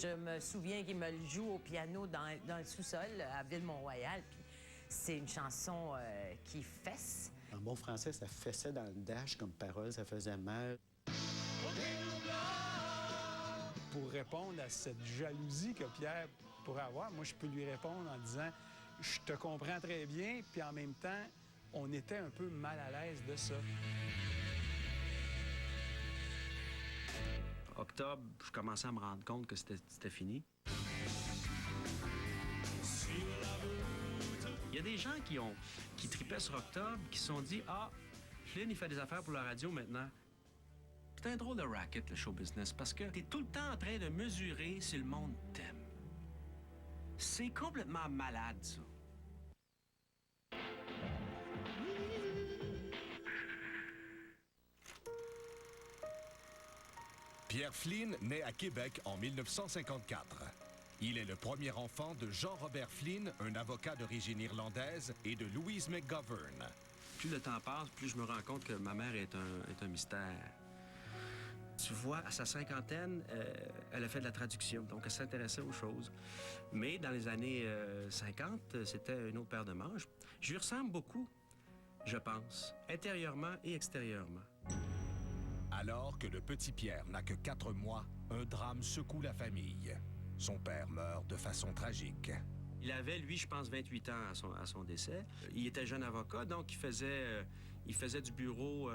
Je me souviens qu'il me le joue au piano dans le sous-sol à Ville-Mont-Royal. Puis c'est une chanson qui fesse. En bon français, ça fessait dans le dash comme parole, ça faisait mal. Pour répondre à cette jalousie que Pierre pourrait avoir, moi, je peux lui répondre en disant « Je te comprends très bien », puis en même temps, on était un peu mal à l'aise de ça. Octobre, je commençais à me rendre compte que c'était fini. Il y a des gens qui tripaient sur Octobre, qui se sont dit « Ah, Flynn, il fait des affaires pour la radio maintenant. » C'est un drôle de racket, le show business, parce que t'es tout le temps en train de mesurer si le monde t'aime. C'est complètement malade, ça. Pierre Flynn naît à Québec en 1954. Il est le premier enfant de Jean-Robert Flynn, un avocat d'origine irlandaise, et de Louise McGovern. Plus le temps passe, plus je me rends compte que ma mère est un mystère. Tu vois, à sa cinquantaine, elle a fait de la traduction, donc elle s'intéressait aux choses. Mais dans les années 50, c'était une autre paire de manches. Je lui ressemble beaucoup, je pense, intérieurement et extérieurement. Alors que le petit Pierre n'a que 4 mois, un drame secoue la famille. Son père meurt de façon tragique. Il avait, lui, je pense, 28 ans à son décès. Il était jeune avocat, donc il faisait du bureau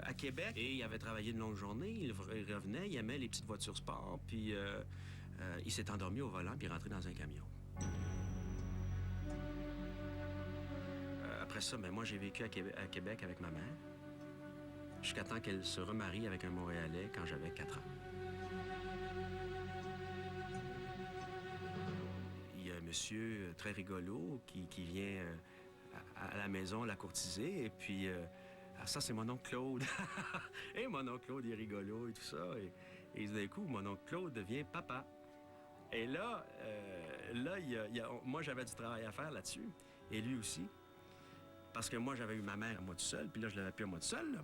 à Québec. Et il avait travaillé une longue journée. Il revenait, il aimait les petites voitures sport. Puis il s'est endormi au volant, puis il est rentré dans un camion. Après ça, moi, j'ai vécu à Québec avec ma mère. Jusqu'à temps qu'elle se remarie avec un Montréalais quand j'avais 4 ans. Il y a un monsieur très rigolo qui vient à la maison la courtiser. Et puis, ça, c'est mon oncle Claude. Et mon oncle Claude est rigolo et tout ça. Et d'un coup, mon oncle Claude devient papa. Et là, moi, j'avais du travail à faire là-dessus. Et lui aussi. Parce que moi, j'avais eu ma mère à moi tout seul. Puis là, je l'avais plus à moi tout seul, là.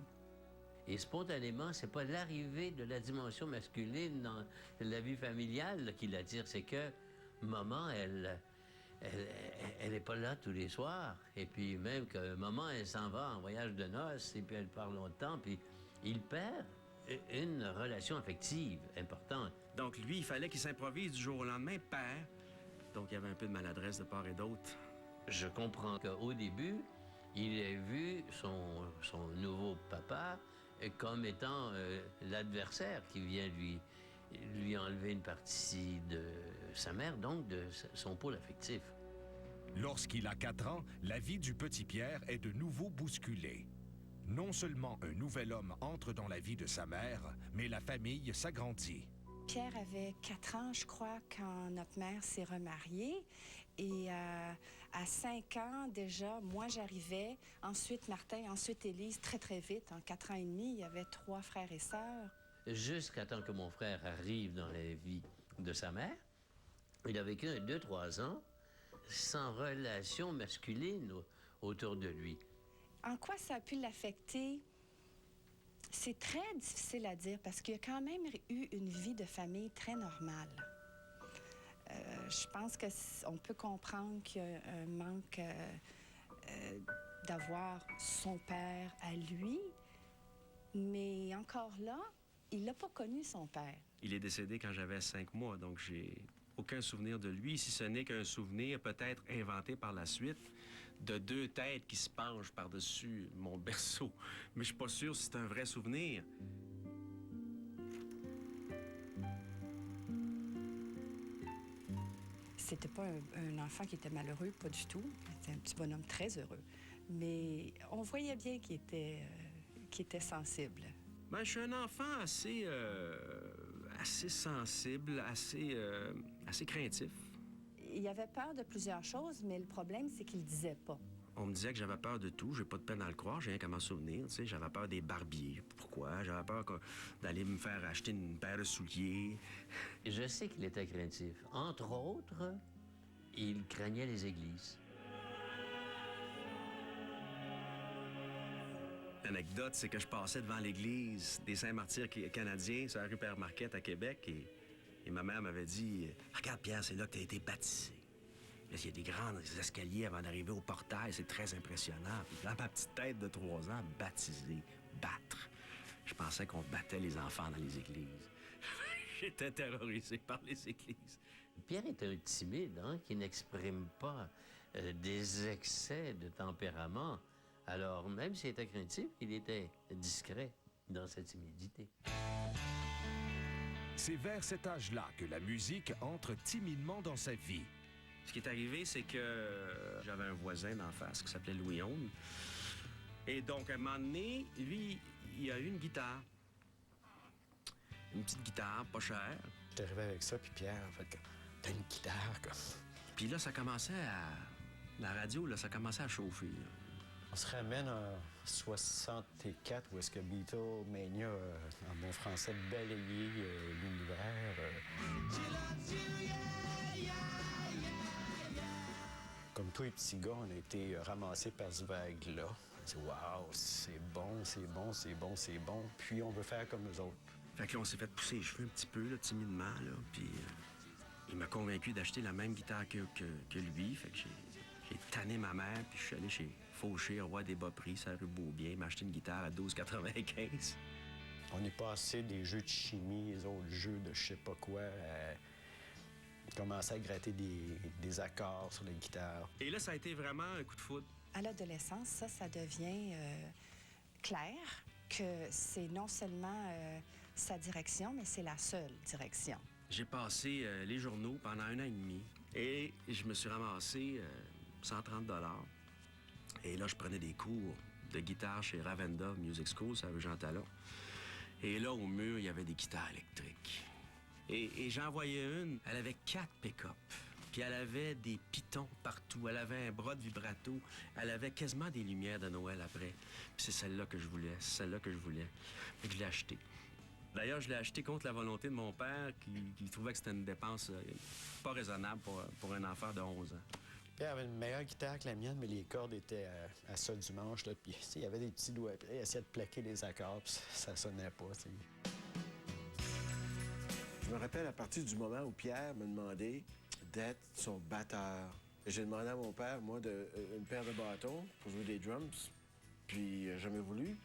Et spontanément, c'est pas l'arrivée de la dimension masculine dans la vie familiale qui l'attire, c'est que maman, elle est pas là tous les soirs. Et puis même que maman, elle s'en va en voyage de noces, et puis elle part longtemps, puis il perd une relation affective importante. Donc lui, il fallait qu'il s'improvise du jour au lendemain père. Donc il y avait un peu de maladresse de part et d'autre. Je comprends qu'au début, il a vu son nouveau papa comme étant l'adversaire qui vient lui enlever une partie de sa mère, donc de son pôle affectif. Lorsqu'il a 4 ans, la vie du petit Pierre est de nouveau bousculée. Non seulement un nouvel homme entre dans la vie de sa mère, mais la famille s'agrandit. Pierre avait 4 ans, je crois, quand notre mère s'est remariée. Et à 5 ans, déjà, moi, j'arrivais. Ensuite, Martin, ensuite Élise, très, très vite. En 4 ans et demi, il y avait 3 frères et sœurs. Jusqu'à temps que mon frère arrive dans la vie de sa mère, il a vécu 2-3 ans sans relation masculine autour de lui. En quoi ça a pu l'affecter? C'est très difficile à dire parce qu'il a quand même eu une vie de famille très normale. Je pense qu'on peut comprendre qu'il y a un manque d'avoir son père à lui, mais encore là, il n'a pas connu son père. Il est décédé quand j'avais 5 mois, donc j'ai aucun souvenir de lui, si ce n'est qu'un souvenir peut-être inventé par la suite de 2 têtes qui se penchent par-dessus mon berceau. Mais je suis pas sûr si c'est un vrai souvenir. C'était pas un enfant qui était malheureux, pas du tout. C'était un petit bonhomme très heureux. Mais on voyait bien qu'il était sensible. Ben, je suis un enfant assez sensible, assez craintif. Il avait peur de plusieurs choses, mais le problème, c'est qu'il le disait pas. On me disait que j'avais peur de tout, j'ai pas de peine à le croire, j'ai rien qu'à m'en souvenir, tu sais. J'avais peur des barbiers. Pourquoi? J'avais peur d'aller me faire acheter une paire de souliers. Je sais qu'il était craintif. Entre autres, il craignait les églises. L'anecdote, c'est que je passais devant l'église des Saints-Martyrs canadiens sur la rue Père-Marquette à Québec et Et ma mère m'avait dit, regarde Pierre, c'est là que tu as été baptisé. Là, il y a des grands escaliers avant d'arriver au portail, c'est très impressionnant. Puis dans ma petite tête de 3 ans, baptisé, battre. Je pensais qu'on battait les enfants dans les églises. J'étais terrorisé par les églises. Pierre est un timide, hein, qui n'exprime pas des excès de tempérament. Alors, même s'il était craintif, il était discret dans sa timidité. C'est vers cet âge-là que la musique entre timidement dans sa vie. Ce qui est arrivé, c'est que j'avais un voisin d'en face qui s'appelait Louis Hone. Et donc, à un moment donné, lui, il a eu une guitare. Une petite guitare, pas chère. J'étais arrivé avec ça, puis Pierre, en fait, t'as une guitare, comme. Puis là, ça commençait à... La radio, là, ça commençait à chauffer. Là. On se ramène en 64, où est-ce que Beatlemania, en bon français, balayé l'univers. Comme tous les petits gars, on a été ramassés par ce vague-là. C'est wow, c'est bon, c'est bon, c'est bon, c'est bon. Puis on veut faire comme eux autres. Fait que là, on s'est fait pousser les cheveux un petit peu, là, timidement, là. Puis il m'a convaincu d'acheter la même guitare que lui. Fait que j'ai tanné ma mère, puis je suis allé chez Fauché, roi des bas prix, ça rue Beaubien, m'acheter une guitare à 12,95. On est passé des jeux de chimie, les autres jeux de je sais pas quoi, commencer à gratter des accords sur les guitares. Et là, ça a été vraiment un coup de foudre. À l'adolescence, ça devient clair que c'est non seulement sa direction, mais c'est la seule direction. J'ai passé les journaux pendant 1 an et demi et je me suis ramassé 130 $. Et là, je prenais des cours de guitare chez Ravenda Music School, ça rue Jean Talon. Et là, au mur, il y avait des guitares électriques. Et j'en voyais une, elle avait 4 pick-up. Puis elle avait des pitons partout, elle avait un bras de vibrato, elle avait quasiment des lumières de Noël après. Puis c'est celle-là que je voulais, c'est celle-là que je voulais. Fait que je l'ai achetée. D'ailleurs, je l'ai acheté contre la volonté de mon père, qui trouvait que c'était une dépense pas raisonnable pour un enfant de 11 ans. Pierre avait une meilleure guitare que la mienne, mais les cordes étaient à ça du manche. Là, puis il y avait des petits doigts. Puis il essayait de plaquer les accords, puis ça sonnait pas. T'sais. Je me rappelle à partir du moment où Pierre me demandait d'être son batteur. J'ai demandé à mon père, moi, une paire de bâtons pour jouer des drums, puis il n'a jamais voulu.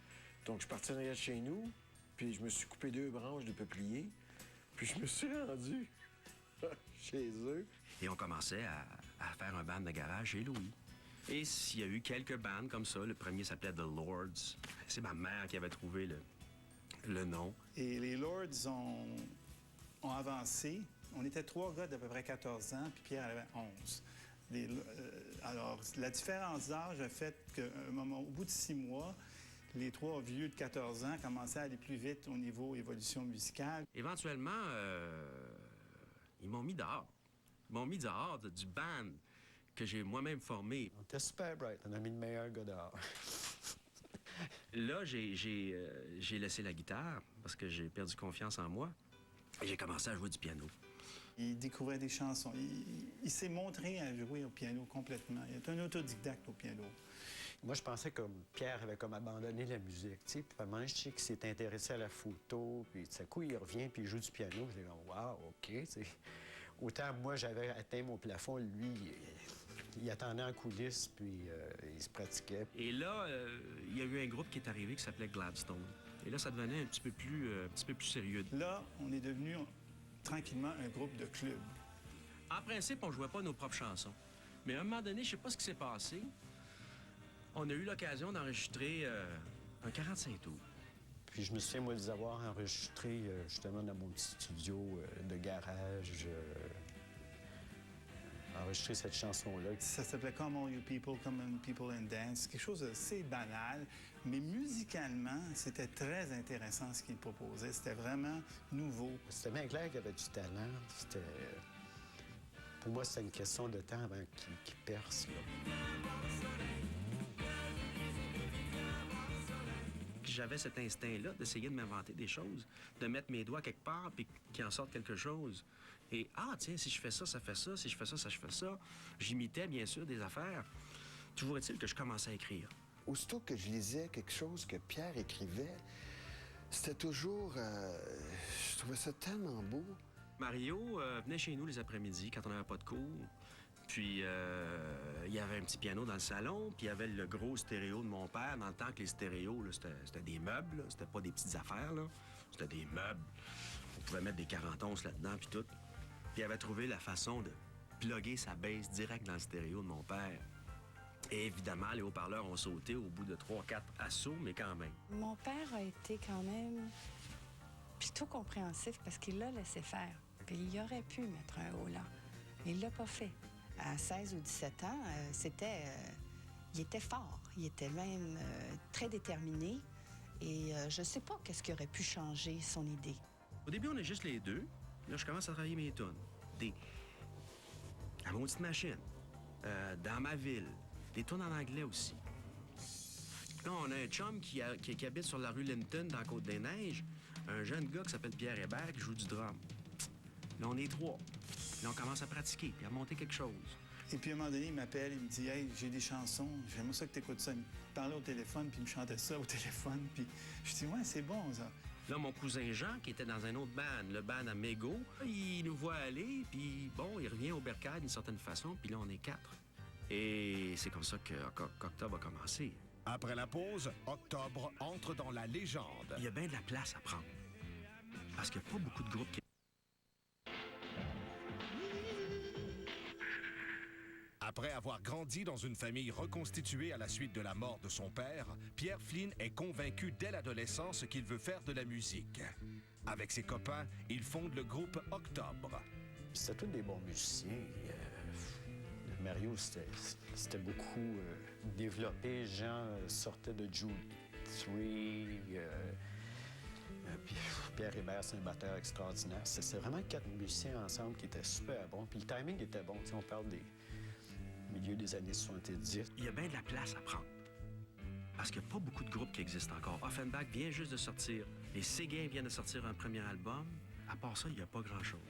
Donc, je suis parti en arrière de chez nous, puis je me suis coupé 2 branches de peuplier, puis je me suis rendu chez eux. Et on commençait à faire un band de garage chez Louis. Et il y a eu quelques bands comme ça. Le premier s'appelait The Lords. C'est ma mère qui avait trouvé le nom. Et les Lords ont avancé. On était 3 gars d'à peu près 14 ans, puis Pierre avait 11. Alors, la différence d'âge a fait qu'à un moment, au bout de 6 mois, les 3 vieux de 14 ans commençaient à aller plus vite au niveau évolution musicale. Éventuellement, ils m'ont mis dehors. Ils m'ont mis dehors du band que j'ai moi-même formé. On était super bright. On a mis le meilleur gars dehors. Là, j'ai laissé la guitare parce que j'ai perdu confiance en moi. Et j'ai commencé à jouer du piano. Il découvrait des chansons. Il s'est montré à jouer au piano complètement. Il est un autodidacte au piano. Moi, je pensais que Pierre avait comme abandonné la musique. Puis à un moment, je sais qu'il s'est intéressé à la photo. Puis tout à coup, il revient puis il joue du piano. J'ai dit, wow, OK. T'sais. Autant moi, j'avais atteint mon plafond, lui, il attendait en coulisses, puis il se pratiquait. Et là, il y a eu un groupe qui est arrivé qui s'appelait Gladstone. Et là, ça devenait un petit peu plus sérieux. Là, on est devenu tranquillement un groupe de club. En principe, on jouait pas nos propres chansons. Mais à un moment donné, je sais pas ce qui s'est passé. On a eu l'occasion d'enregistrer un 45 tours. Puis je me souviens, moi, de les avoir enregistrés justement dans mon petit studio de garage. Enregistrer cette chanson-là. Ça s'appelait Come All You People, Come On People and Dance. Quelque chose d'assez banal, mais musicalement, c'était très intéressant ce qu'il proposait. C'était vraiment nouveau. C'était bien clair qu'il avait du talent. Pour moi, c'était une question de temps avant qu'il perce. Là. J'avais cet instinct-là d'essayer de m'inventer des choses, de mettre mes doigts quelque part puis qu'il en sorte quelque chose. Et, tiens, si je fais ça, ça fait ça. Si je fais ça, je fais ça. J'imitais, bien sûr, des affaires. Toujours est-il que je commençais à écrire. Aussitôt que je lisais quelque chose que Pierre écrivait, c'était toujours... je trouvais ça tellement beau. Mario venait chez nous les après-midi quand on n'avait pas de cours. Puis, il y avait un petit piano dans le salon, puis il y avait le gros stéréo de mon père. Dans le temps que les stéréos, là, c'était des meubles, là. C'était pas des petites affaires, là. C'était des meubles. On pouvait mettre des 40 là-dedans, puis tout. Puis il avait trouvé la façon de plugger sa bass direct dans le stéréo de mon père. Et évidemment, les haut-parleurs ont sauté au bout de 3-4 assauts, mais quand même. Mon père a été quand même plutôt compréhensif parce qu'il l'a laissé faire. Puis il aurait pu mettre un haut là. Mais il l'a pas fait. À 16 ou 17 ans, il était fort. Il était même très déterminé. Et je sais pas qu'est-ce qui aurait pu changer son idée. Au début, on est juste les deux. Là, je commence à travailler mes tunes. La maudite machine. Dans ma ville. Des tunes en anglais aussi. Là, on a un chum qui habite sur la rue Linton, dans la Côte-des-Neiges. Un jeune gars qui s'appelle Pierre Hébert qui joue du drum. Là, on est 3. Là, on commence à pratiquer puis à monter quelque chose. Et puis, à un moment donné, il m'appelle, il me dit « Hey, j'ai des chansons, j'aimerais ça que tu écoutes ça. » Il me parlait au téléphone, puis il me chantait ça au téléphone. Puis je dis « Ouais, c'est bon, ça. » Là, mon cousin Jean, qui était dans un autre band, le band à Mégo, il nous voit aller, puis bon, il revient au Bercail d'une certaine façon, puis là, on est 4. Et c'est comme ça qu'Octobre a commencé. Après la pause, Octobre entre dans la légende. Il y a bien de la place à prendre. Parce qu'il n'y a pas beaucoup de groupes qui... Après avoir grandi dans une famille reconstituée à la suite de la mort de son père, Pierre Flynn est convaincu dès l'adolescence qu'il veut faire de la musique. Avec ses copains, il fonde le groupe Octobre. C'était tous des bons musiciens. Mario, c'était beaucoup développé. Jean sortait de Jude 3. Puis Pierre Hébert, c'est un batteur extraordinaire. C'est vraiment 4 musiciens ensemble qui étaient super bons. Puis le timing était bon. T'sais, on parle des milieu des années 70. Il y a bien de la place à prendre. Parce qu'il n'y a pas beaucoup de groupes qui existent encore. Offenbach vient juste de sortir. Les Séguin viennent de sortir un premier album. À part ça, il n'y a pas grand-chose.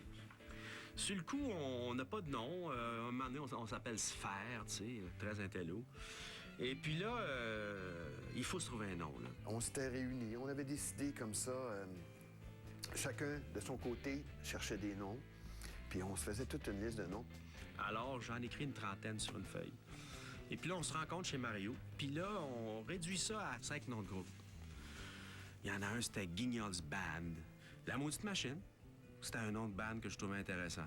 Sur le coup, on n'a pas de nom. À un moment donné, on s'appelle Sphère, tu sais, très intello. Et puis là, il faut se trouver un nom, là. On s'était réunis. On avait décidé comme ça, chacun de son côté cherchait des noms. Puis on se faisait toute une liste de noms. Alors, j'en écris une trentaine sur une feuille. Et puis là, on se rencontre chez Mario. Puis là, on réduit ça à 5 noms de groupe. Il y en a un, c'était Guignol's Band. La maudite machine. C'était un nom de band que je trouvais intéressant.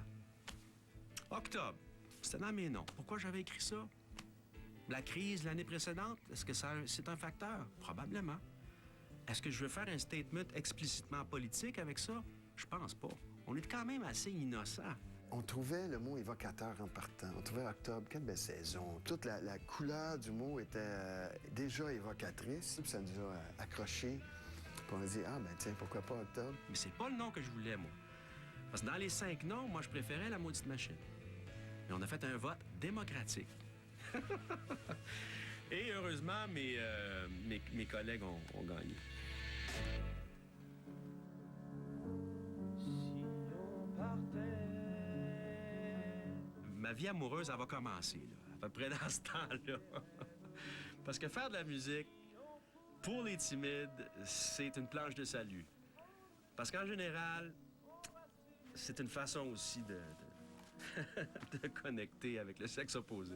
Octobre. C'était dans mes noms. Pourquoi j'avais écrit ça? La crise l'année précédente, est-ce que c'est un facteur? Probablement. Est-ce que je veux faire un statement explicitement politique avec ça? Je pense pas. On est quand même assez innocent. On trouvait le mot évocateur en partant. On trouvait Octobre, quelle belle saison. Toute la couleur du mot était déjà évocatrice. Puis ça nous a accrochés. Puis on a dit, ah ben tiens, pourquoi pas Octobre? Mais c'est pas le nom que je voulais, moi. Parce que dans les 5 noms, moi, je préférais la maudite machine. Et on a fait un vote démocratique. Et heureusement, mes collègues ont gagné. Ma vie amoureuse, elle va commencer, là, à peu près dans ce temps-là. Parce que faire de la musique, pour les timides, c'est une planche de salut. Parce qu'en général, c'est une façon aussi de connecter avec le sexe opposé.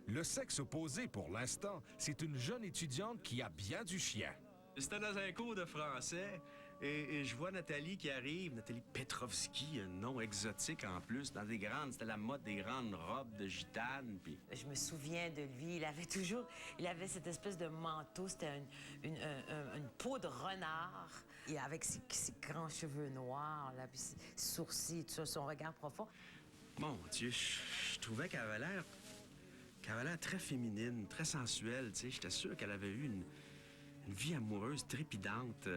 Le sexe opposé, pour l'instant, c'est une jeune étudiante qui a bien du chien. C'était dans un cours de français et je vois Nathalie qui arrive, Nathalie Petrovski, un nom exotique en plus, dans c'était la mode des grandes robes de gitane. Puis... Je me souviens de lui, il avait cette espèce de manteau, c'était une peau de renard, et avec ses grands cheveux noirs, là, puis ses sourcils, tout ça, son regard profond. Mon Dieu, je trouvais qu'elle avait l'air très féminine, très sensuelle, tu sais. J'étais sûr qu'elle avait eu une vie amoureuse trépidante.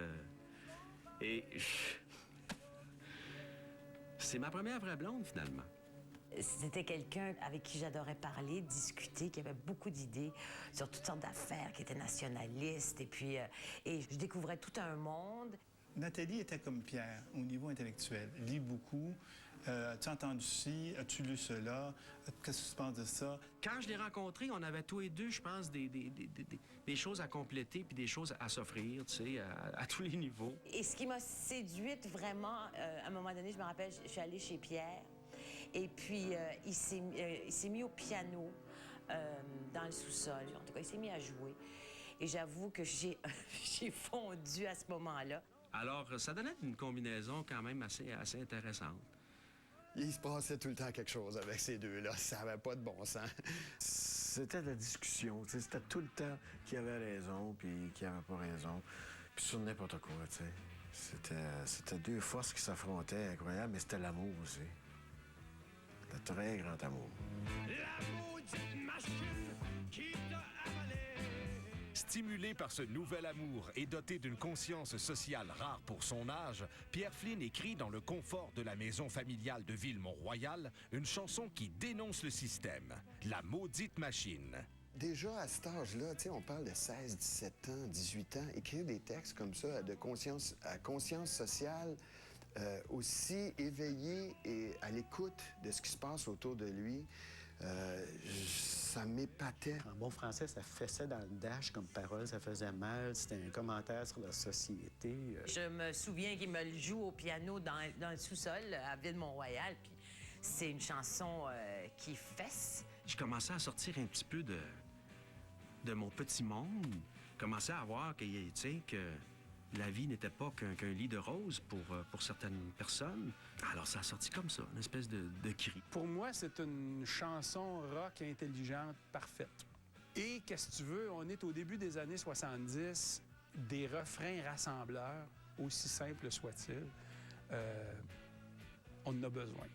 Et c'est ma première vraie blonde, finalement. C'était quelqu'un avec qui j'adorais parler, discuter, qui avait beaucoup d'idées sur toutes sortes d'affaires, qui était nationaliste. Et puis, et je découvrais tout un monde. Nathalie était comme Pierre au niveau intellectuel. Lit beaucoup, As-tu entendu ci? As-tu lu cela? Qu'est-ce que tu penses de ça? Quand je l'ai rencontré, on avait tous les deux, je pense, des choses à compléter puis des choses à s'offrir, tu sais, à tous les niveaux. Et ce qui m'a séduite vraiment, à un moment donné, je me rappelle, je suis allée chez Pierre, et puis il s'est mis au piano dans le sous-sol. En tout cas, il s'est mis à jouer. Et j'avoue que j'ai fondu à ce moment-là. Alors, ça donnait une combinaison quand même assez intéressante. Il se passait tout le temps quelque chose avec ces deux-là. Ça n'avait pas de bon sens. C'était de la discussion. C'était tout le temps qui avait raison puis qui avait pas raison. Puis sur n'importe quoi, tu sais. C'était deux forces qui s'affrontaient, incroyable, mais c'était l'amour aussi. Le très grand amour. La maudite machine qui t'a avalé. Stimulé par ce nouvel amour et doté d'une conscience sociale rare pour son âge, Pierre Flynn écrit dans le confort de la maison familiale de Ville-Mont-Royal une chanson qui dénonce le système, La maudite machine. Déjà, à cet âge-là, on parle de 16, 17 ans, 18 ans, écrire des textes comme ça de conscience sociale, aussi éveillé et à l'écoute de ce qui se passe autour de lui, ça m'épatait. En bon français, ça fessait dans le dash comme parole, ça faisait mal, c'était un commentaire sur la société. Je me souviens qu'il me le joue au piano dans le sous-sol à Ville-Mont-Royal, puis c'est une chanson qui fesse. Je commençais à sortir un petit peu de mon petit monde. Je commençais à voir que, tu sais, que la vie n'était pas qu'un lit de roses pour certaines personnes. Alors, ça a sorti comme ça, une espèce de cri. Pour moi, c'est une chanson rock intelligente parfaite. Et qu'est-ce que tu veux, on est au début des années 70, des refrains rassembleurs, aussi simples soient-ils, on en a besoin.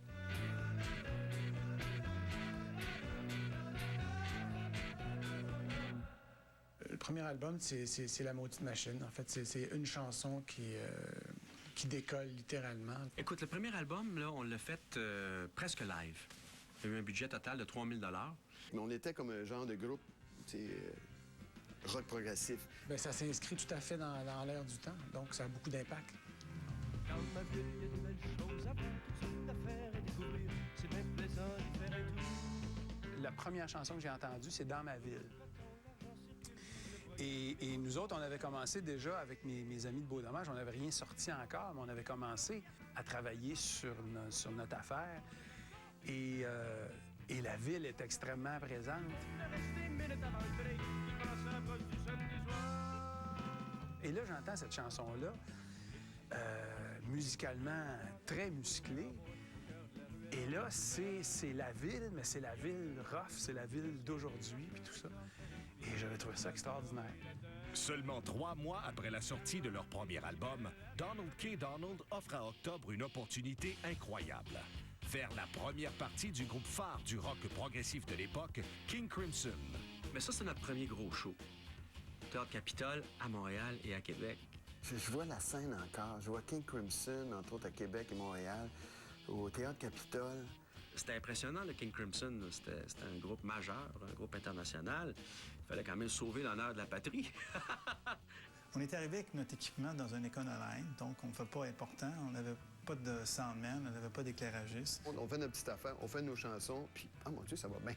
Le premier album, c'est La maudite machine. En fait, c'est une chanson qui décolle littéralement. Écoute, le premier album, là, on l'a fait presque live. Il y a eu un budget total de 3 000 $. Mais on était comme un genre de groupe, rock progressif. Bien, ça s'inscrit tout à fait dans l'air du temps, donc ça a beaucoup d'impact. Dans ma ville, il y a de belles choses à voir, toutes sortes d'affaires à découvrir. C'est bien plaisant de faire un tour. La première chanson que j'ai entendue, c'est Dans ma ville. Et nous autres, on avait commencé déjà avec mes amis de Beau Dommage, on n'avait rien sorti encore, mais on avait commencé à travailler sur notre affaire. Et la ville est extrêmement présente. Et là, j'entends cette chanson-là, musicalement très musclée. Et là, c'est la ville, mais c'est la ville rough, c'est la ville d'aujourd'hui, puis tout ça. Et j'avais trouvé ça extraordinaire. Seulement 3 mois après la sortie de leur premier album, Donald K. Donald offre à Octobre une opportunité incroyable. Faire la première partie du groupe phare du rock progressif de l'époque, King Crimson. Mais ça, c'est notre premier gros show. Théâtre Capitole, à Montréal et à Québec. Je vois la scène encore. Je vois King Crimson, entre autres à Québec et Montréal, au Théâtre Capitole. C'était impressionnant, le King Crimson. C'était un groupe majeur, un groupe international. Il fallait quand même sauver l'honneur de la patrie. On est arrivé avec notre équipement dans un Econoline, donc on ne fait pas important. On n'avait pas de soundman, on n'avait pas d'éclairagiste. On fait notre petite affaire, on fait nos chansons, puis, oh mon Dieu, ça va bien.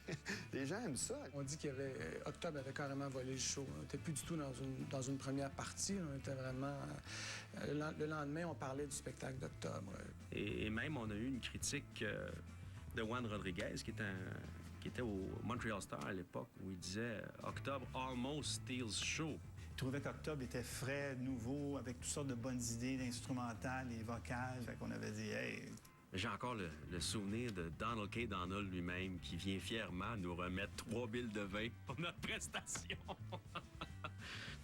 Les gens aiment ça. On dit qu'il y avait... Octobre avait carrément volé le show. On n'était plus du tout dans une première partie. On était vraiment... le lendemain, on parlait du spectacle d'Octobre. Et même, on a eu une critique de Juan Rodriguez, qui était au Montreal Star à l'époque, où il disait « Octobre almost steals show ». Je trouvais qu'Octobre était frais, nouveau, avec toutes sortes de bonnes idées d'instrumentales et vocales. Fait qu'on avait dit « Hey ». J'ai encore le souvenir de Donald K. Donald lui-même qui vient fièrement nous remettre 3 billes de vin pour notre prestation.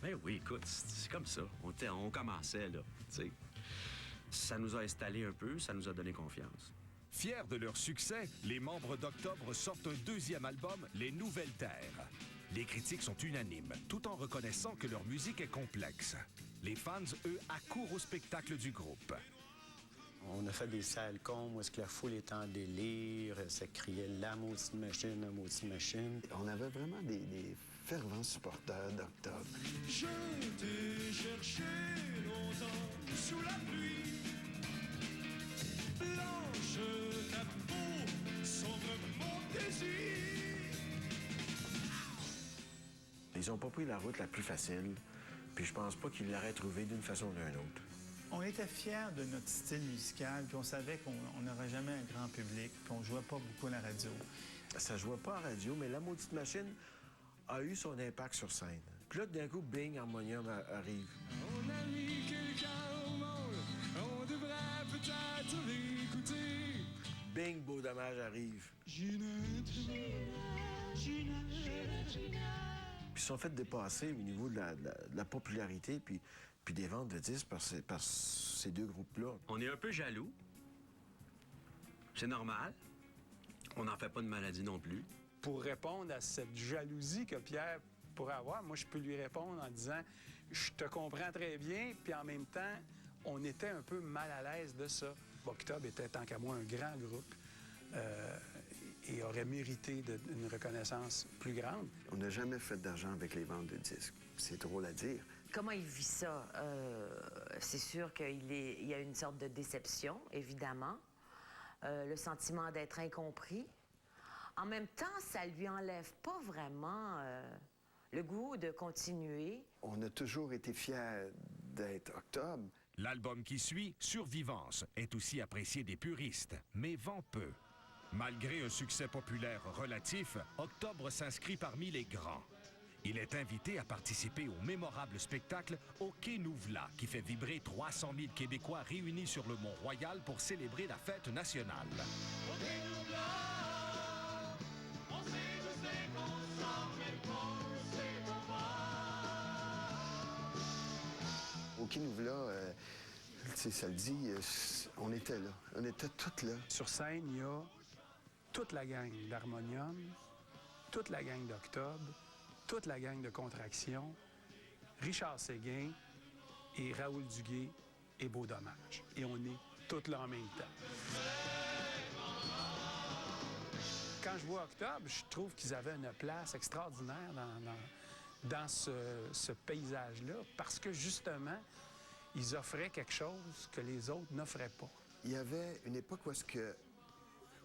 Mais oui, écoute, c'est comme ça. On commençait, là, tu sais. Ça nous a installé un peu, ça nous a donné confiance. Fiers de leur succès, les membres d'Octobre sortent un deuxième album, Les Nouvelles Terres. Les critiques sont unanimes, tout en reconnaissant que leur musique est complexe. Les fans, eux, accourent au spectacle du groupe. On a fait des salles cons où est-ce que la foule était en délire, ça criait « La maudite machine, la maudite machine ». On avait vraiment des fervents supporters d'Octobre. Je t'ai cherché longtemps sous la pluie. Blanche, ta peau sombre mon désir. Ils ont pas pris la route la plus facile, puis je pense pas qu'ils l'auraient trouvé d'une façon ou d'une autre. On était fiers de notre style musical, puis on savait qu'on n'aurait jamais un grand public, puis on jouait pas beaucoup à la radio. Ça jouait pas en radio, mais La Maudite Machine a eu son impact sur scène. Puis là, d'un coup, Bing Harmonium arrive. On a mis quelqu'un au monde, on devrait peut-être l'écouter. Bing Beau Dommage arrive. Puis ils se sont fait dépasser au niveau de la popularité puis des ventes de disques par ces deux groupes-là. On est un peu jaloux. C'est normal. On n'en fait pas de maladie non plus. Pour répondre à cette jalousie que Pierre pourrait avoir, moi, je peux lui répondre en disant « Je te comprends très bien », puis en même temps, on était un peu mal à l'aise de ça. Octobre était, tant qu'à moi, un grand groupe et aurait mérité une reconnaissance plus grande. On n'a jamais fait d'argent avec les ventes de disques. C'est drôle à dire. Comment il vit ça? C'est sûr qu'il y a une sorte de déception, évidemment. Le sentiment d'être incompris. En même temps, ça lui enlève pas vraiment le goût de continuer. On a toujours été fiers d'être Octobre. L'album qui suit, Survivance, est aussi apprécié des puristes, mais vend peu. Malgré un succès populaire relatif, Octobre s'inscrit parmi les grands. Il est invité à participer au mémorable spectacle OK Nous V'là, qui fait vibrer 300 000 Québécois réunis sur le Mont-Royal pour célébrer la fête nationale. OK Nous V'là, ça le dit, on était là. On était toutes là. Sur scène, il y a toute la gang d'Harmonium, toute la gang d'Octobre, toute la gang de Contraction, Richard Séguin et Raoul Duguay et Beau Dommage. Et on est toutes là en même temps. Quand je vois Octobre, je trouve qu'ils avaient une place extraordinaire dans ce paysage-là, parce que justement, ils offraient quelque chose que les autres n'offraient pas. Il y avait une époque où est-ce que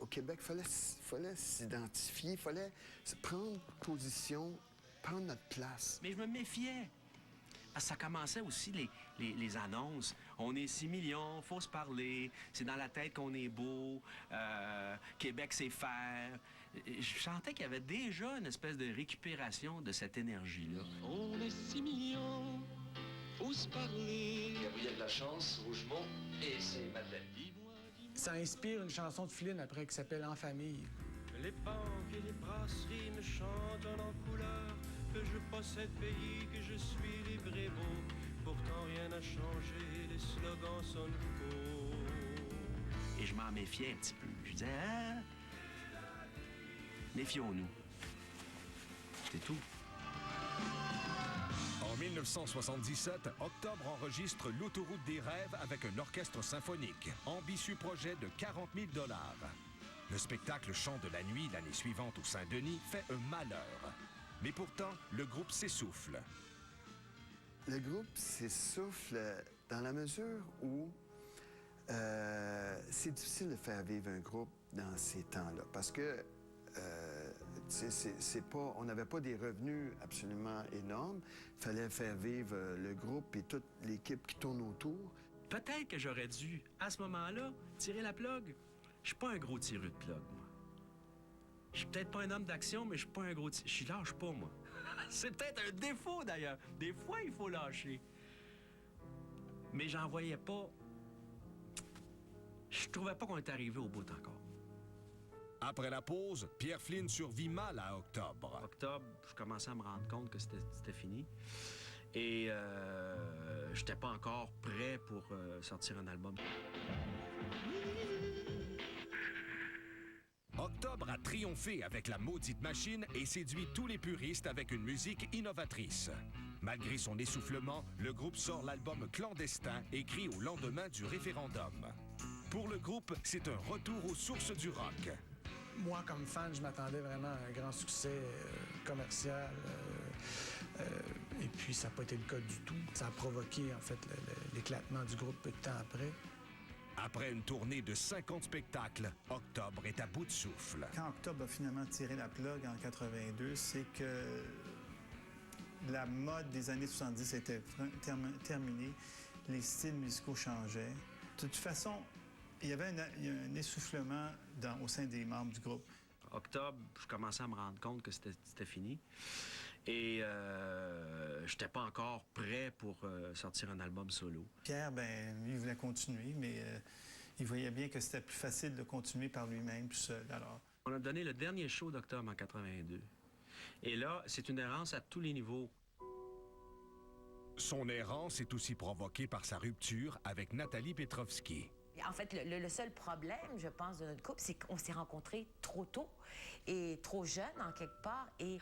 au Québec, il fallait s'identifier, il fallait se prendre position, prendre notre place. Mais je me méfiais. Parce que ça commençait aussi, les annonces. On est 6 millions, faut se parler, c'est dans la tête qu'on est beau, Québec, c'est faire. Je sentais qu'il y avait déjà une espèce de récupération de cette énergie-là. On est 6 millions, faut se parler. Gabriel Lachance, Rougemont et c'est Madeleine. Ça inspire une chanson de Philine après qui s'appelle « En famille ». Les banques et les brasseries me chantent en couleur que je possède pays, que je suis libre et beau. Pourtant rien n'a changé, les slogans sonnent faux. Et je m'en méfiais un petit peu. Je disais, ah, méfions-nous. C'est tout. En 1977, Octobre enregistre L'Autoroute des rêves avec un orchestre symphonique. Ambitieux projet de 40 000 $. Le spectacle Chant de la nuit l'année suivante au Saint-Denis fait un malheur. Mais pourtant, le groupe s'essouffle. Le groupe s'essouffle dans la mesure où c'est difficile de faire vivre un groupe dans ces temps-là. Parce que on n'avait pas des revenus absolument énormes. Il fallait faire vivre le groupe et toute l'équipe qui tourne autour. Peut-être que j'aurais dû, à ce moment-là, tirer la plug. Je suis pas un gros tireux de plug, moi. Je suis peut-être pas un homme d'action, mais je suis pas un gros tireux. Je lâche pas, moi. C'est peut-être un défaut, d'ailleurs. Des fois, il faut lâcher. Mais j'en voyais pas. Je trouvais pas qu'on était arrivé au bout encore. Après la pause, Pierre Flynn survit mal à Octobre. Octobre, je commençais à me rendre compte que c'était fini. Et j'étais pas encore prêt pour sortir un album. Octobre a triomphé avec La Maudite Machine et séduit tous les puristes avec une musique innovatrice. Malgré son essoufflement, le groupe sort l'album Clandestin, écrit au lendemain du référendum. Pour le groupe, c'est un retour aux sources du rock. Moi, comme fan, je m'attendais vraiment à un grand succès commercial. Et puis, ça n'a pas été le cas du tout. Ça a provoqué, en fait, l'éclatement du groupe peu de temps après. Après une tournée de 50 spectacles, Octobre est à bout de souffle. Quand Octobre a finalement tiré la plug en 82, c'est que la mode des années 70 était terminée. Les styles musicaux changeaient. De toute façon, il y avait un essoufflement au sein des membres du groupe. Octobre, je commençais à me rendre compte que c'était fini. Et je n'étais pas encore prêt pour sortir un album solo. Pierre, lui, il voulait continuer, mais il voyait bien que c'était plus facile de continuer par lui-même, tout seul. Alors, on a donné le dernier show d'Octobre en 82. Et là, c'est une errance à tous les niveaux. Son errance est aussi provoquée par sa rupture avec Nathalie Petrovski. En fait, le seul problème, je pense, de notre couple, c'est qu'on s'est rencontrés trop tôt et trop jeunes, en quelque part, et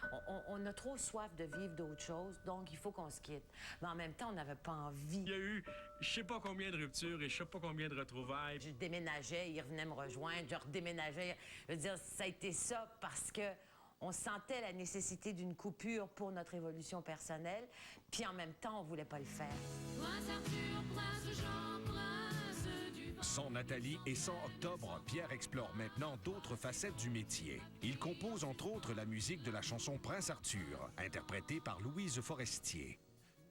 on a trop soif de vivre d'autres choses, donc il faut qu'on se quitte. Mais en même temps, on n'avait pas envie. Il y a eu je sais pas combien de ruptures et je sais pas combien de retrouvailles. Je déménageais, il revenait me rejoindre, je redéménageais. Je veux dire, ça a été ça parce que on sentait la nécessité d'une coupure pour notre évolution personnelle, puis en même temps, on voulait pas le faire. Sans Nathalie et sans Octobre, Pierre explore maintenant d'autres facettes du métier. Il compose entre autres la musique de la chanson Prince Arthur, interprétée par Louise Forestier.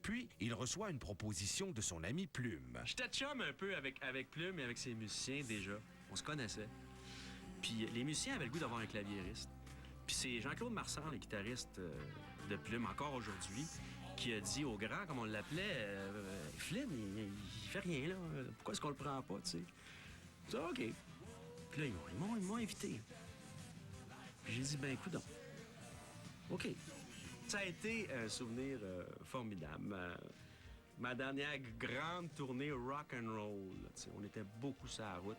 Puis, il reçoit une proposition de son ami Plume. J'étais chum un peu avec Plume et avec ses musiciens déjà. On se connaissait. Puis les musiciens avaient le goût d'avoir un claviériste. Puis c'est Jean-Claude Marsan, le guitariste de Plume, encore aujourd'hui, qui a dit au grand, comme on l'appelait, Flynn, il fait rien, là. Pourquoi est-ce qu'on le prend pas, tu sais? Ça, OK. Puis là, ils m'ont invité. Puis j'ai dit, ben, écoute donc. OK. Ça a été un souvenir formidable. Ma dernière grande tournée rock and roll. On était beaucoup sur la route.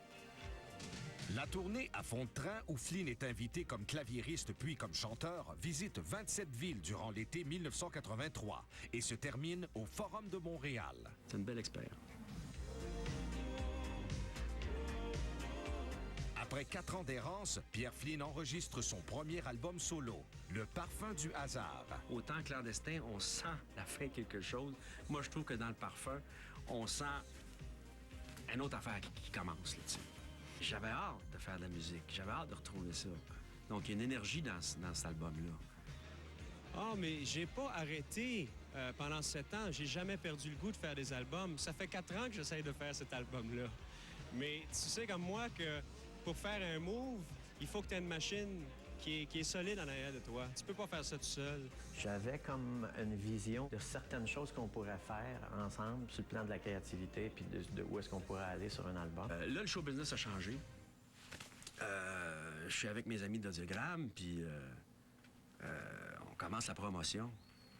La tournée à fond de train, où Flynn est invité comme claviériste puis comme chanteur, visite 27 villes durant l'été 1983 et se termine au Forum de Montréal. C'est une belle expérience. Après 4 ans d'errance, Pierre Flynn enregistre son premier album solo, Le Parfum du hasard. Autant clandestin, on sent la fin de quelque chose. Moi, je trouve que dans Le Parfum, on sent une autre affaire qui commence là-dessus. J'avais hâte de faire de la musique. J'avais hâte de retrouver ça. Donc, il y a une énergie dans cet album-là. Ah, mais j'ai pas arrêté pendant 7 ans. J'ai jamais perdu le goût de faire des albums. Ça fait 4 ans que j'essaye de faire cet album-là. Mais tu sais comme moi que pour faire un move, il faut que tu aies une machine qui est solide en arrière de toi. Tu peux pas faire ça tout seul. J'avais comme une vision de certaines choses qu'on pourrait faire ensemble sur le plan de la créativité puis de où est-ce qu'on pourrait aller sur un album. Là, le show business a changé. Je suis avec mes amis d'Audiogramme, puis on commence la promotion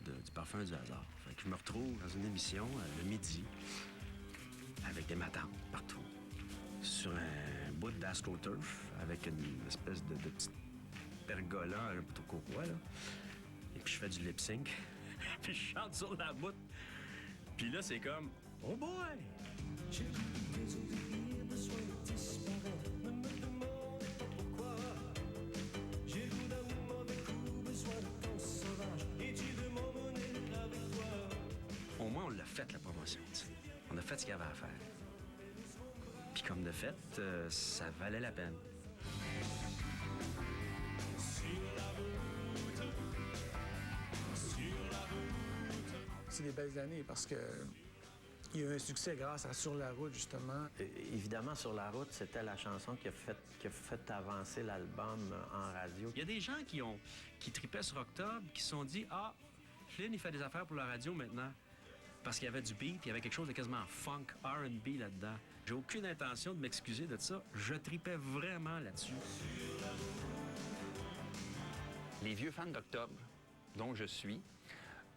du Parfum du hasard. Fait que je me retrouve dans une émission le midi avec des matantes partout, sur un bout d'astroturf avec une espèce de petite pergola un peu trop courroie, là. Et puis je fais du lip-sync. Puis je chante sur la boute. Puis là, c'est comme « Oh boy! » Au moins, on l'a fait, la promotion, t'sais. On a fait ce qu'il y avait à faire. Puis comme de fait, ça valait la peine. C'est des belles années parce que il y a eu un succès grâce à Sur la route, justement. Évidemment, Sur la route, c'était la chanson qui a fait avancer l'album en radio. Il y a des gens qui tripaient sur Octobre, qui se sont dit « Ah, Flynn, il fait des affaires pour la radio maintenant. » Parce qu'il y avait du beat, il y avait quelque chose de quasiment funk, R&B là-dedans. J'ai aucune intention de m'excuser de ça. Je tripais vraiment là-dessus. Les vieux fans d'Octobre, dont je suis,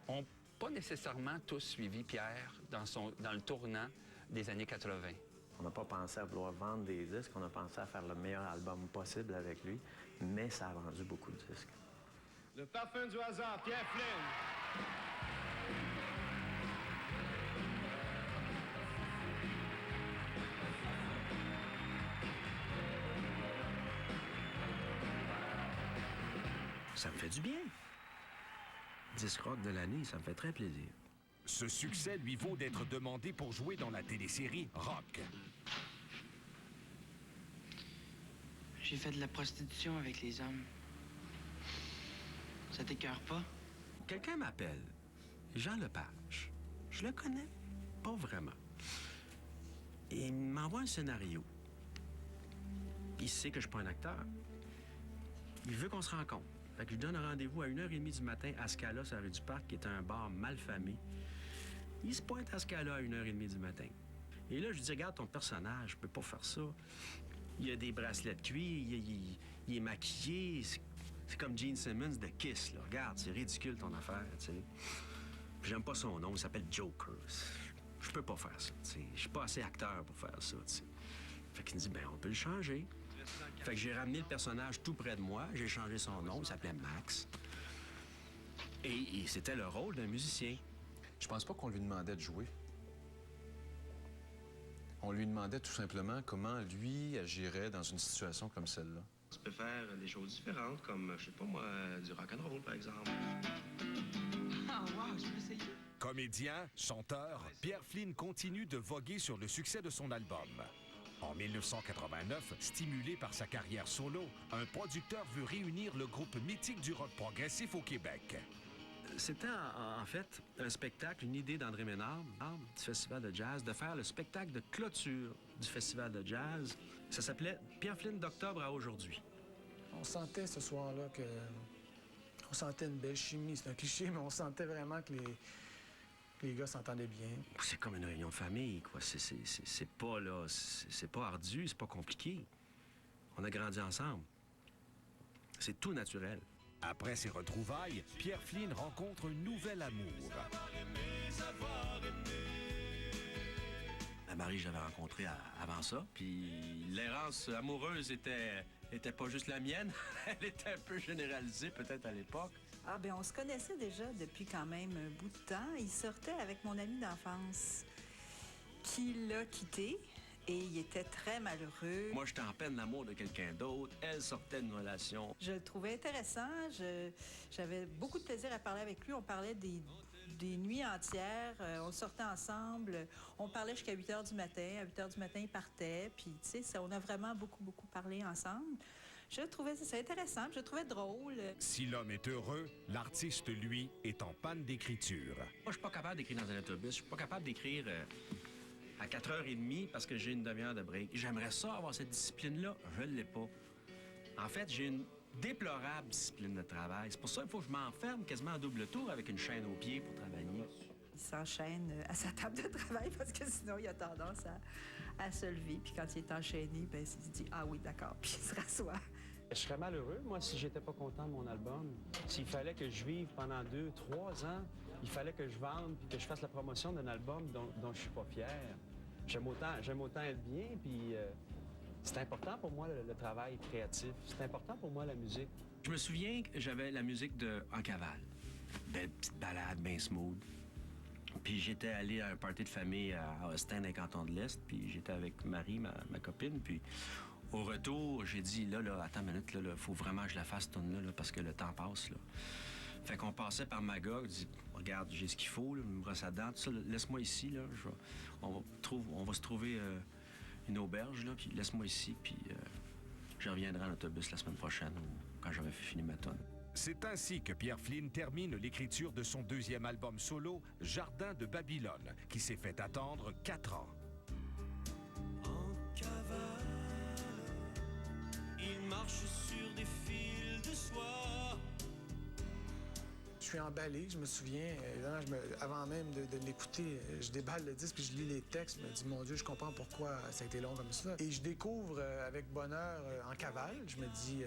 ont pas nécessairement tous suivi Pierre dans le tournant des années 80. On n'a pas pensé à vouloir vendre des disques, on a pensé à faire le meilleur album possible avec lui, mais ça a vendu beaucoup de disques. Le Parfum du hasard, Pierre Flynn. Ça me fait du bien. Disque rock de l'année, ça me fait très plaisir. Ce succès lui vaut d'être demandé pour jouer dans la télésérie Rock. J'ai fait de la prostitution avec les hommes. Ça t'écœure pas? Quelqu'un m'appelle. Jean Lepage. Je le connais pas vraiment. Et il m'envoie un scénario. Il sait que je suis pas un acteur. Il veut qu'on se rencontre. Fait que je lui donne un rendez-vous à 1h30 du matin à Scala, sur la rue du Parc, qui est un bar malfamé. Il se pointe à Scala à 1h30 du matin. Et là, je lui dis, regarde ton personnage, je peux pas faire ça. Il a des bracelets de cuir, il est maquillé. C'est comme Gene Simmons de Kiss, là. Regarde, c'est ridicule ton affaire, tu sais. Puis j'aime pas son nom, il s'appelle Joker. Je peux pas faire ça, tu sais. Je suis pas assez acteur pour faire ça, tu sais. Fait qu'il me dit, ben on peut le changer. Fait que j'ai ramené le personnage tout près de moi, j'ai changé son nom, il s'appelait Max. Et c'était le rôle d'un musicien. Je pense pas qu'on lui demandait de jouer. On lui demandait tout simplement comment lui agirait dans une situation comme celle-là. Tu peux faire des choses différentes, comme, je sais pas moi, du rock'n'roll, par exemple. Ah, wow, je peux essayer. Comédien, chanteur, Pierre Flynn continue de voguer sur le succès de son album. En 1989, stimulé par sa carrière solo, un producteur veut réunir le groupe mythique du rock progressif au Québec. C'était en fait un spectacle, une idée d'André Ménard, du Festival de jazz, de faire le spectacle de clôture du Festival de jazz. Ça s'appelait Pierre Flynn d'octobre à aujourd'hui. On sentait ce soir-là que... On sentait une belle chimie, c'est un cliché, mais on sentait vraiment que les gars s'entendaient bien. C'est comme une réunion de famille, quoi. C'est pas, là, c'est pas ardu, c'est pas compliqué. On a grandi ensemble. C'est tout naturel. Après ces retrouvailles, Pierre Flynn rencontre un nouvel amour. La Marie, j'avais rencontré avant ça, puis l'errance amoureuse était pas juste la mienne, elle était un peu généralisée peut-être à l'époque. Ah bien, on se connaissait déjà depuis quand même un bout de temps. Il sortait avec mon ami d'enfance qui l'a quitté et il était très malheureux. Moi, j'étais en peine d'amour de quelqu'un d'autre. Elle sortait d'une relation. Je le trouvais intéressant. J'avais beaucoup de plaisir à parler avec lui. On parlait des nuits entières. On sortait ensemble. On parlait jusqu'à 8 h du matin. À 8 h du matin, il partait. Puis, tu sais, on a vraiment beaucoup parlé ensemble. Je trouvais ça intéressant, je le trouvais drôle. Si l'homme est heureux, l'artiste, lui, est en panne d'écriture. Moi, je suis pas capable d'écrire dans un autobus. Je suis pas capable d'écrire à 4h30 parce que j'ai une demi-heure de break. J'aimerais ça avoir cette discipline-là. Je l'ai pas. En fait, j'ai une déplorable discipline de travail. C'est pour ça qu'il faut que je m'enferme quasiment à double tour avec une chaîne au pied pour travailler. Il s'enchaîne à sa table de travail parce que sinon, il a tendance à se lever. Puis quand il est enchaîné, ben, il se dit « Ah oui, d'accord », puis il se rassoit. Je serais malheureux, moi, si j'étais pas content de mon album. S'il fallait que je vive pendant 2, 3 ans, il fallait que je vende puis que je fasse la promotion d'un album dont je suis pas fier. J'aime autant être bien, puis c'est important pour moi, le travail créatif. C'est important pour moi, la musique. Je me souviens que j'avais la musique de En cavale. Belle petite balade, bien smooth. Puis j'étais allé à un party de famille à Austin, dans les cantons de l'Est, puis j'étais avec Marie, ma copine, puis au retour, j'ai dit, là, attends une minute, là, faut vraiment que je la fasse, tune là, parce que le temps passe, là. Fait qu'on passait par Magog, je dis, regarde, j'ai ce qu'il faut, là, une brosse à dents, tout ça, laisse-moi ici, là, on va se trouver une auberge, là, puis laisse-moi ici, puis je reviendrai en autobus la semaine prochaine, quand j'aurai fini ma tonne. C'est ainsi que Pierre Flynn termine l'écriture de son deuxième album solo, Jardin de Babylone, qui s'est fait attendre 4 ans. En cavale, il marche sur des fils de soie. Je suis emballé, je me souviens, avant même de l'écouter, je déballe le disque puis je lis les textes, je me dis, mon Dieu, je comprends pourquoi ça a été long comme ça. Et je découvre avec bonheur En cavale, je me dis,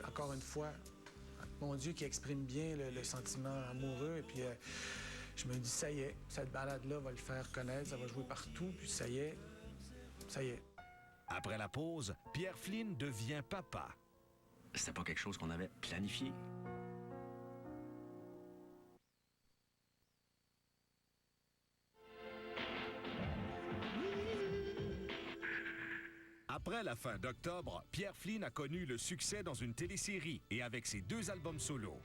encore une fois, mon Dieu, qui exprime bien le sentiment amoureux. Et puis, je me dis, ça y est, cette balade-là va le faire connaître, ça va jouer partout, puis ça y est. Après la pause, Pierre Flynn devient papa. C'était pas quelque chose qu'on avait planifié. Après la fin d'octobre, Pierre Flynn a connu le succès dans une télésérie et avec ses 2 albums solo.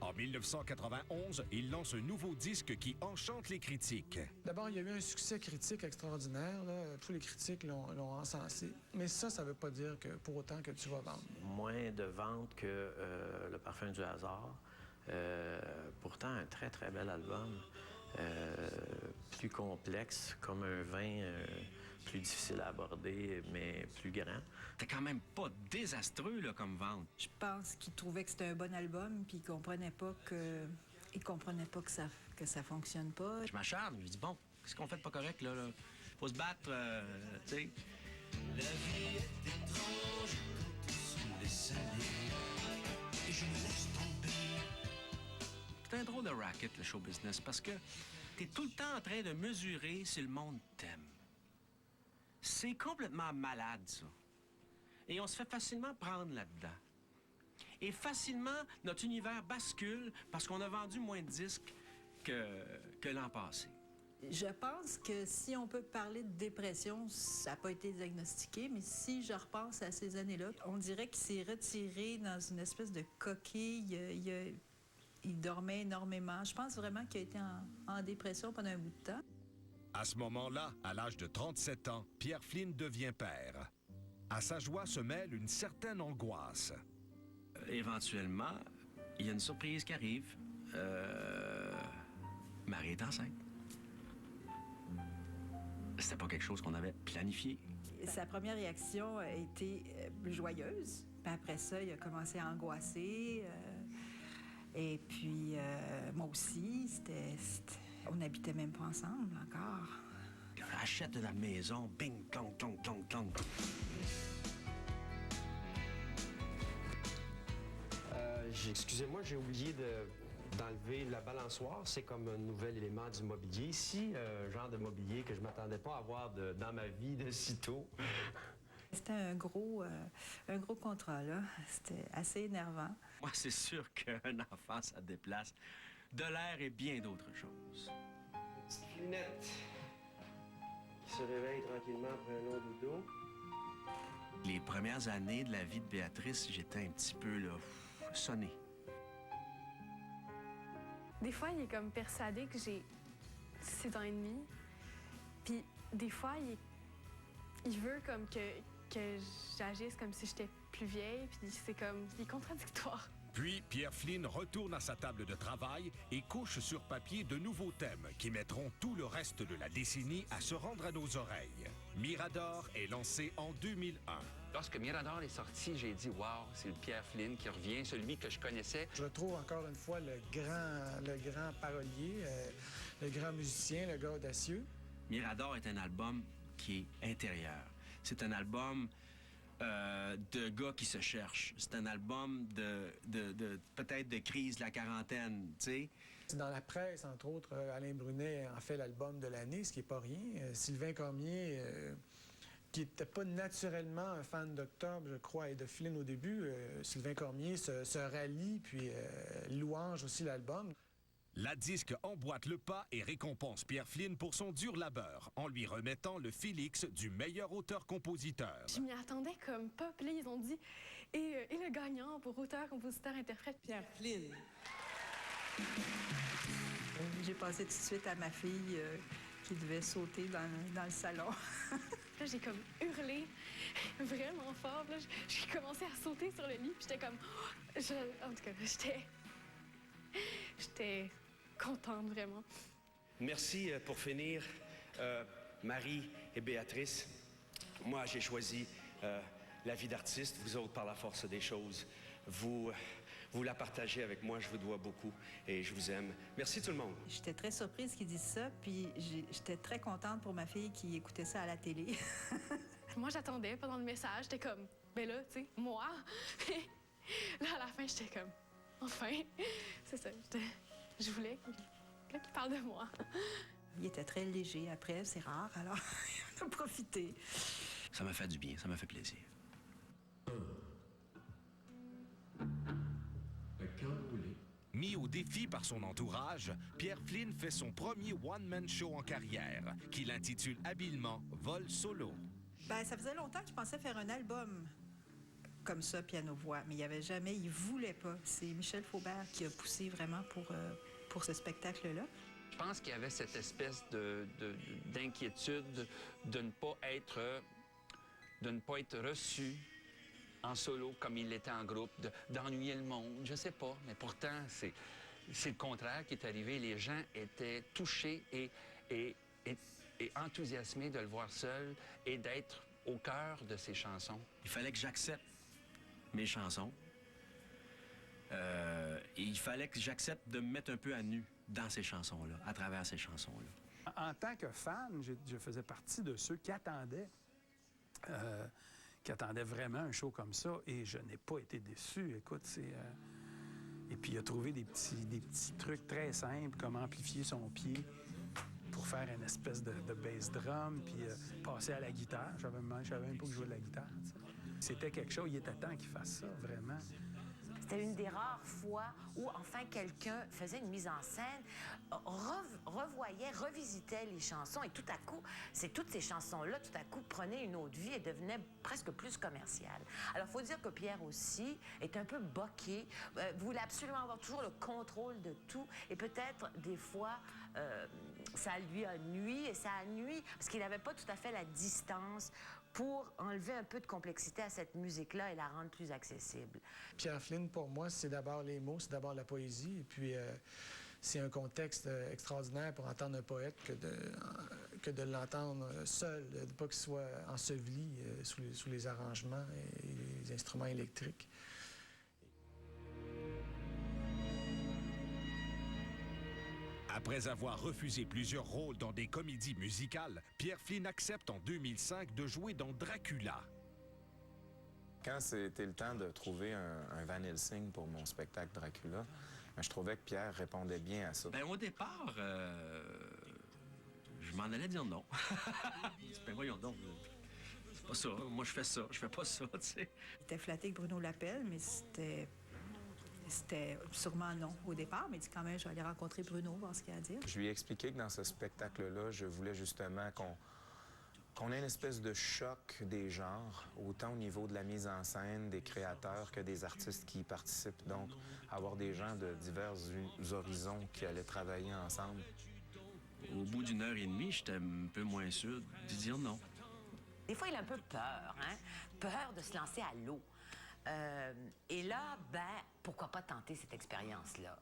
En 1991, il lance un nouveau disque qui enchante les critiques. D'abord, il y a eu un succès critique extraordinaire. Là. Tous les critiques l'ont encensé. Mais ça ne veut pas dire que pour autant que tu vas vendre. Moins de ventes que Le Parfum du hasard. Pourtant, un très, très bel album. Plus complexe, comme un vin plus difficile à aborder, mais plus grand. C'était quand même pas désastreux là, comme vente. Je pense qu'il trouvait que c'était un bon album, puis il comprenait pas que ça fonctionne pas. Je m'acharne, je lui dis bon, qu'est-ce qu'on fait de pas correct là? Faut se battre, tu sais. La vie est étrange quand on se laisse aller et je me laisse tomber. C'est un drôle de racket, le show business, parce que t'es tout le temps en train de mesurer si le monde t'aime. C'est complètement malade, ça. Et on se fait facilement prendre là-dedans. Et facilement, notre univers bascule parce qu'on a vendu moins de disques que l'an passé. Je pense que si on peut parler de dépression, ça n'a pas été diagnostiqué, mais si je repense à ces années-là, on dirait qu'il s'est retiré dans une espèce de coquille. Il dormait énormément. Je pense vraiment qu'il a été en dépression pendant un bout de temps. À ce moment-là, à l'âge de 37 ans, Pierre Flynn devient père. À sa joie se mêle une certaine angoisse. Éventuellement, il y a une surprise qui arrive. Marie est enceinte. C'était pas quelque chose qu'on avait planifié. Sa première réaction a été joyeuse. Puis après ça, il a commencé à angoisser. Et puis, moi aussi, on n'habitait même pas ensemble encore. Achète de la maison, bing, clong, clong, clong, clong. Excusez-moi, j'ai oublié d'enlever la balançoire. C'est comme un nouvel élément du mobilier. Ici, genre de mobilier que je ne m'attendais pas à avoir dans ma vie de sitôt. C'était un gros contrat, là. C'était assez énervant. Moi, c'est sûr qu'un enfant, ça déplace de l'air et bien d'autres choses. Petite Flinette qui se réveille tranquillement après un long dodo. Les premières années de la vie de Béatrice, j'étais un petit peu, là, sonné. Des fois, il est comme persuadé que j'ai 6 ans et demi. Puis des fois, il veut comme que j'agisse comme si j'étais plus vieille. Puis c'est comme, il est contradictoire. Puis, Pierre Flynn retourne à sa table de travail et couche sur papier de nouveaux thèmes qui mettront tout le reste de la décennie à se rendre à nos oreilles. Mirador est lancé en 2001. Lorsque Mirador est sorti, j'ai dit « Wow, c'est le Pierre Flynn qui revient, celui que je connaissais. » Je trouve encore une fois le grand parolier, le grand musicien, le gars audacieux. Mirador est un album qui est intérieur. C'est un album de gars qui se cherchent. C'est un album peut-être de crise de la quarantaine, tu sais. Dans la presse, entre autres, Alain Brunet en fait l'album de l'année, ce qui n'est pas rien. Sylvain Cormier, qui n'était pas naturellement un fan d'Octobre, je crois, et de Flynn au début, Sylvain Cormier se rallie, puis louange aussi l'album. La disque emboîte le pas et récompense Pierre Flynn pour son dur labeur, en lui remettant le Félix du meilleur auteur-compositeur. Je m'y attendais comme pas. Puis là, ils ont dit « Et le gagnant pour auteur, compositeur, interprète, Pierre Flynn. » J'ai passé tout de suite à ma fille qui devait sauter dans le salon. Là, j'ai comme hurlé vraiment fort. Là, j'ai commencé à sauter sur le lit. Puis j'étais comme... En tout cas, j'étais contente, vraiment. Merci pour finir, Marie et Béatrice. Moi, j'ai choisi la vie d'artiste. Vous autres, par la force des choses, vous la partagez avec moi. Je vous dois beaucoup et je vous aime. Merci tout le monde. J'étais très surprise qu'ils disent ça, puis j'étais très contente pour ma fille qui écoutait ça à la télé. Moi, j'attendais pendant le message. J'étais comme, ben là, tu sais, moi. Là, à la fin, j'étais comme, enfin. C'est ça, je voulais qu'il parle de moi. Il était très léger après, c'est rare, alors on a profité. Ça m'a fait du bien, ça m'a fait plaisir. Mis au défi par son entourage, Pierre Flynn fait son premier one-man show en carrière, qu'il intitule habilement « Vol solo ». Ben, ça faisait longtemps que je pensais faire un album comme ça, piano-voix. Mais il ne voulait pas. C'est Michel Faubert qui a poussé vraiment pour ce spectacle-là. Je pense qu'il y avait cette espèce d'inquiétude de ne pas être reçu en solo comme il l'était en groupe, d'ennuyer le monde, je sais pas. Mais pourtant, c'est le contraire qui est arrivé. Les gens étaient touchés et enthousiasmés de le voir seul et d'être au cœur de ses chansons. Il fallait que j'accepte mes chansons. Et il fallait que j'accepte de me mettre un peu à nu dans ces chansons-là, à travers ces chansons-là. En tant que fan, je faisais partie de ceux qui attendaient vraiment un show comme ça, et je n'ai pas été déçu. Écoute, et puis il a trouvé des petits trucs très simples, comme amplifier son pied pour faire une espèce de bass drum, puis passer à la guitare. Je savais même pas que je jouais de la guitare. T'sais. C'était quelque chose, il était temps qu'il fasse ça, vraiment. C'était une des rares fois où, enfin, quelqu'un faisait une mise en scène, revoyait, revisitait les chansons, et tout à coup, toutes ces chansons-là, tout à coup, prenaient une autre vie et devenaient presque plus commerciales. Alors, il faut dire que Pierre aussi est un peu boqué, voulait absolument avoir toujours le contrôle de tout, et peut-être, des fois, ça lui a nui, et ça a nui, parce qu'il n'avait pas tout à fait la distance pour enlever un peu de complexité à cette musique-là et la rendre plus accessible. Pierre Flynn, pour moi, c'est d'abord les mots, c'est d'abord la poésie. Et puis, c'est un contexte extraordinaire pour entendre un poète que de l'entendre seul, pas qu'il soit enseveli sous les arrangements et les instruments électriques. Après avoir refusé plusieurs rôles dans des comédies musicales, Pierre Flynn accepte en 2005 de jouer dans Dracula. Quand c'était le temps de trouver un Van Helsing pour mon spectacle Dracula, je trouvais que Pierre répondait bien à ça. Bien, au départ, je m'en allais dire non. Ben voyons donc, c'est pas ça. Moi, je fais ça, je fais pas ça, tu sais. Il était flatté que Bruno l'appelle, mais c'était sûrement non au départ, mais il dit quand même, je vais aller rencontrer Bruno, voir ce qu'il a à dire. Je lui ai expliqué que dans ce spectacle-là, je voulais justement qu'on ait une espèce de choc des genres, autant au niveau de la mise en scène, des créateurs que des artistes qui y participent. Donc, avoir des gens de divers horizons qui allaient travailler ensemble. Au bout d'une heure et demie, j'étais un peu moins sûr de dire non. Des fois, il a un peu peur, hein? Peur de se lancer à l'eau. Et là, pourquoi pas tenter cette expérience-là?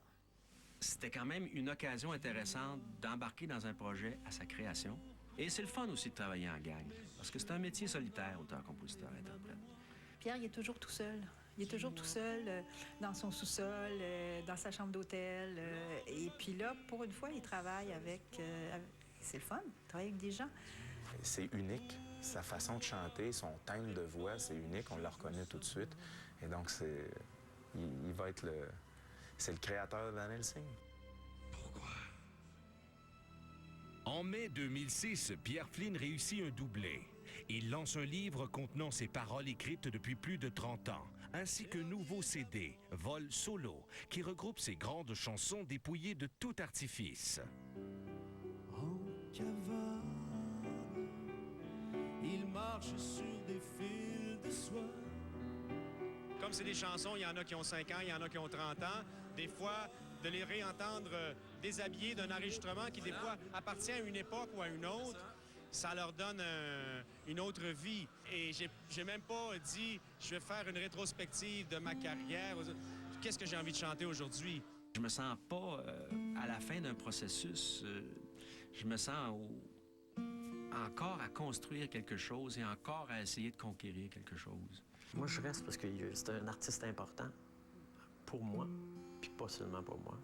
C'était quand même une occasion intéressante d'embarquer dans un projet à sa création. Et c'est le fun aussi de travailler en gang, parce que c'est un métier solitaire, auteur, compositeur, interprète. Pierre, il est toujours tout seul. Il est toujours tout seul dans son sous-sol, dans sa chambre d'hôtel. Et puis là, pour une fois, il travaille avec... c'est le fun, il travaille avec des gens. C'est unique. Sa façon de chanter, son timbre de voix, c'est unique. On le reconnaît tout de suite. Et donc, il va être c'est le créateur de Van Helsing. Pourquoi? En mai 2006, Pierre Flynn réussit un doublé. Il lance un livre contenant ses paroles écrites depuis plus de 30 ans, ainsi qu'un nouveau CD, Vol Solo, qui regroupe ses grandes chansons dépouillées de tout artifice. Il marche sur des fils de soie. Comme c'est des chansons, il y en a qui ont 5 ans, il y en a qui ont 30 ans. Des fois, de les réentendre déshabillés d'un enregistrement qui, des fois, appartient à une époque ou à une autre, ça leur donne une autre vie. Et j'ai même pas dit, je vais faire une rétrospective de ma carrière. Qu'est-ce que j'ai envie de chanter aujourd'hui? Je me sens pas à la fin d'un processus. Je me sens encore à construire quelque chose et encore à essayer de conquérir quelque chose. Moi, je reste parce que c'est un artiste important pour moi, puis pas seulement pour moi.